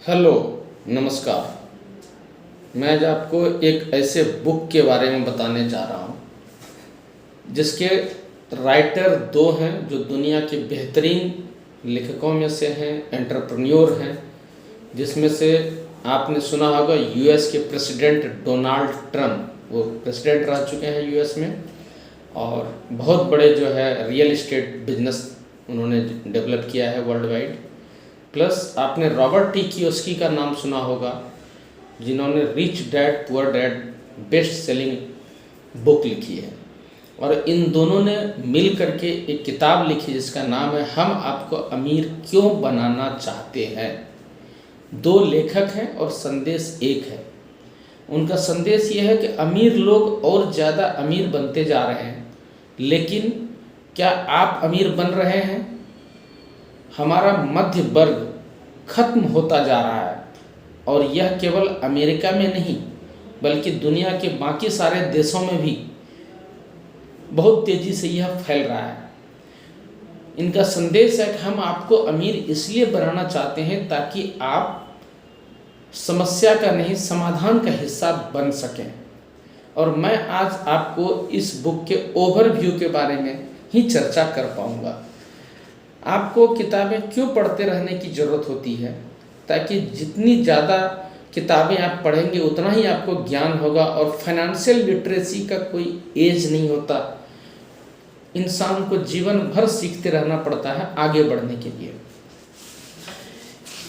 Hello, नमस्कार। मैं आज आपको एक ऐसे बुक के बारे में बताने जा रहा हूँ जिसके राइटर दो हैं जो दुनिया के बेहतरीन लेखकों में से हैं, एंटरप्रेन्योर हैं। जिसमें से आपने सुना होगा यूएस के प्रेसिडेंट डोनाल्ड ट्रम्प, वो प्रेसिडेंट रह चुके हैं यूएस में और बहुत बड़े जो है रियल एस्टेट बिजनेस उन्होंने डेवलप किया है वर्ल्ड वाइड। प्लस आपने रॉबर्ट टी कियोसाकी का नाम सुना होगा, जिन्होंने rich dad poor dad best selling book लिखी है। और इन दोनों ने मिल करके एक किताब लिखी जिसका नाम है हम आपको अमीर क्यों बनाना चाहते हैं। दो लेखक हैं और संदेश एक है। उनका संदेश ये है कि अमीर लोग और ज़्यादा अमीर बनते जा रहे हैं, लेकिन क्या आप अमीर बन रहे हैं? हमारा मध्य वर्ग खत्म होता जा रहा है और यह केवल अमेरिका में नहीं बल्कि दुनिया के बाकी सारे देशों में भी बहुत तेज़ी से यह फैल रहा है। इनका संदेश है कि हम आपको अमीर इसलिए बनाना चाहते हैं ताकि आप समस्या का नहीं समाधान का हिस्सा बन सकें। और मैं आज आपको इस बुक के ओवरव्यू के बारे में ही चर्चा कर पाऊँगा। आपको किताबें क्यों पढ़ते रहने की ज़रूरत होती है? ताकि जितनी ज़्यादा किताबें आप पढ़ेंगे उतना ही आपको ज्ञान होगा। और फाइनेंशियल लिटरेसी का कोई एज नहीं होता, इंसान को जीवन भर सीखते रहना पड़ता है आगे बढ़ने के लिए।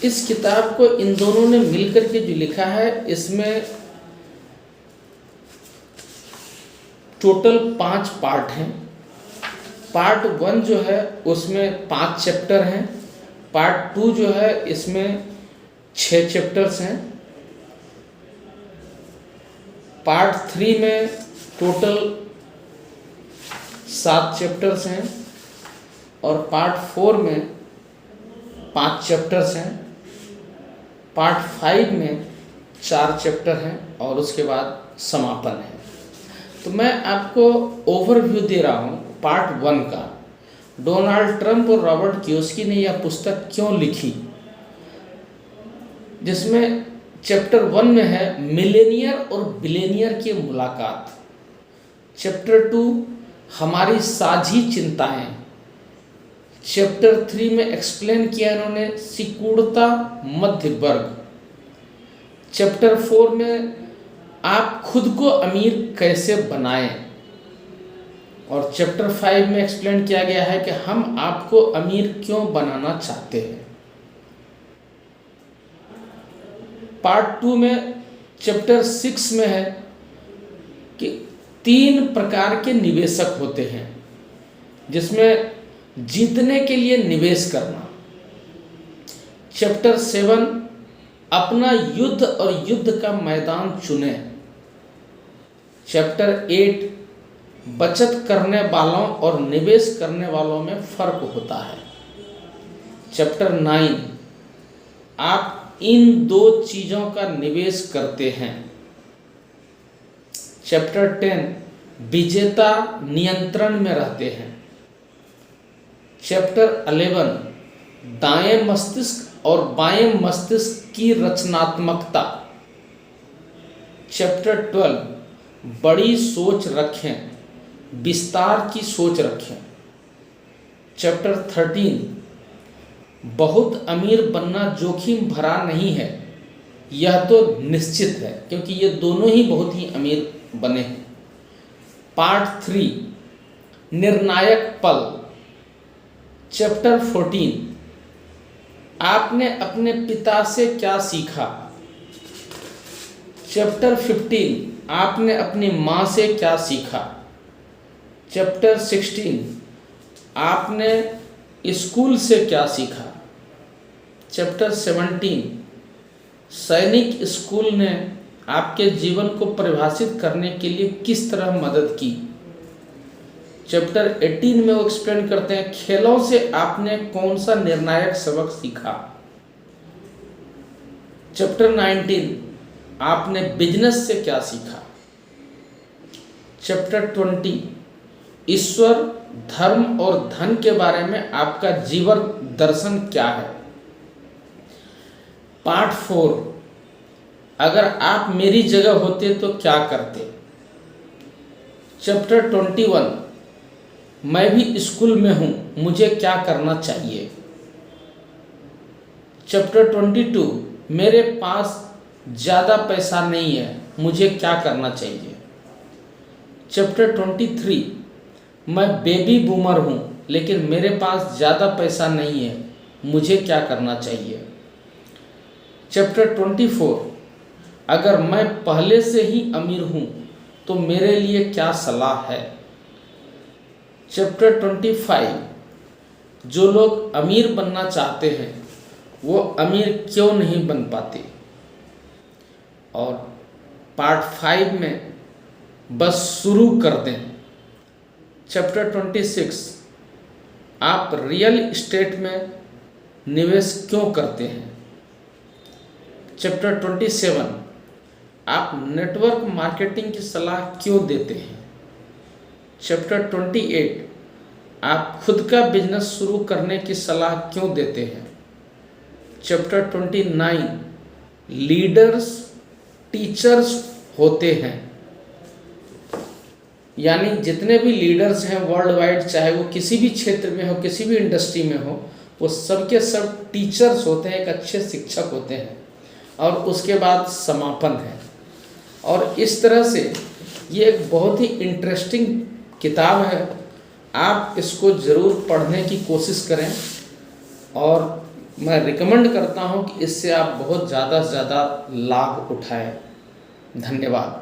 इस किताब को इन दोनों ने मिलकर के जो लिखा है, इसमें टोटल 5 पार्ट हैं। पार्ट 1 जो है उसमें 5 चैप्टर हैं। पार्ट 2 जो है इसमें 6 चैप्टर्स हैं। पार्ट 3 में टोटल 7 चैप्टर्स हैं और पार्ट 4 में 5 चैप्टर्स हैं। पार्ट 5 में 4 चैप्टर हैं और उसके बाद समापन है। तो मैं आपको ओवरव्यू दे रहा हूँ पार्ट 1 का। डोनाल्ड ट्रम्प और रॉबर्ट कियोसाकी ने यह पुस्तक क्यों लिखी, जिसमें चैप्टर 1 में है मिलेनियर और बिलेनियर की मुलाकात। चैप्टर 2 हमारी साझी चिंताएं। चैप्टर 3 में एक्सप्लेन किया इन्होंने सिकुड़ता मध्य वर्ग। चैप्टर 4 में आप खुद को अमीर कैसे बनाएं। और चैप्टर 5 में एक्सप्लेन किया गया है कि हम आपको अमीर क्यों बनाना चाहते हैं। पार्ट 2 में चैप्टर 6 में है कि 3 प्रकार के निवेशक होते हैं, जिसमें जीतने के लिए निवेश करना। चैप्टर 7 अपना युद्ध और युद्ध का मैदान चुने। चैप्टर 8 बचत करने वालों और निवेश करने वालों में फर्क होता है। चैप्टर 9 आप इन 2 चीज़ों का निवेश करते हैं। चैप्टर 10 विजेता नियंत्रण में रहते हैं। चैप्टर 11 दाएं मस्तिष्क और बाएं मस्तिष्क की रचनात्मकता। चैप्टर 12 बड़ी सोच रखें, विस्तार की सोच रखें। चैप्टर 13 बहुत अमीर बनना जोखिम भरा नहीं है, यह तो निश्चित है, क्योंकि ये दोनों ही बहुत ही अमीर बने हैं। पार्ट 3 निर्णायक पल। चैप्टर 14 आपने अपने पिता से क्या सीखा। चैप्टर 15 आपने अपनी माँ से क्या सीखा। चैप्टर 16 आपने स्कूल से क्या सीखा। चैप्टर 17 सैनिक स्कूल ने आपके जीवन को परिभाषित करने के लिए किस तरह मदद की। चैप्टर 18 में वो एक्सप्लेन करते हैं खेलों से आपने कौन सा निर्णायक सबक सीखा। चैप्टर 19 आपने बिजनेस से क्या सीखा। चैप्टर 20 ईश्वर, धर्म और धन के बारे में आपका जीवन दर्शन क्या है। पार्ट 4, अगर आप मेरी जगह होते तो क्या करते। चैप्टर 21, मैं भी स्कूल में हूँ, मुझे क्या करना चाहिए। चैप्टर 22, मेरे पास ज़्यादा पैसा नहीं है, मुझे क्या करना चाहिए। चैप्टर 23, मैं बेबी बूमर हूँ लेकिन मेरे पास ज़्यादा पैसा नहीं है, मुझे क्या करना चाहिए। चैप्टर 24, अगर मैं पहले से ही अमीर हूँ तो मेरे लिए क्या सलाह है। चैप्टर 25, जो लोग अमीर बनना चाहते हैं वो अमीर क्यों नहीं बन पाते। और पार्ट 5 में बस शुरू कर दें। चैप्टर 26, आप रियल इस्टेट में निवेश क्यों करते हैं। चैप्टर 27, आप नेटवर्क मार्केटिंग की सलाह क्यों देते हैं। चैप्टर 28, आप खुद का बिजनेस शुरू करने की सलाह क्यों देते हैं। चैप्टर 29, लीडर्स टीचर्स होते हैं, यानी जितने भी लीडर्स हैं वर्ल्ड वाइड, चाहे वो किसी भी क्षेत्र में हो, किसी भी इंडस्ट्री में हो, वो सबके सब टीचर्स होते हैं, एक अच्छे शिक्षक होते हैं। और उसके बाद समापन है। और इस तरह से ये एक बहुत ही इंटरेस्टिंग किताब है, आप इसको ज़रूर पढ़ने की कोशिश करें। और मैं रिकमेंड करता हूँ कि इससे आप बहुत ज़्यादा से ज़्यादा लाभ उठाएं। धन्यवाद।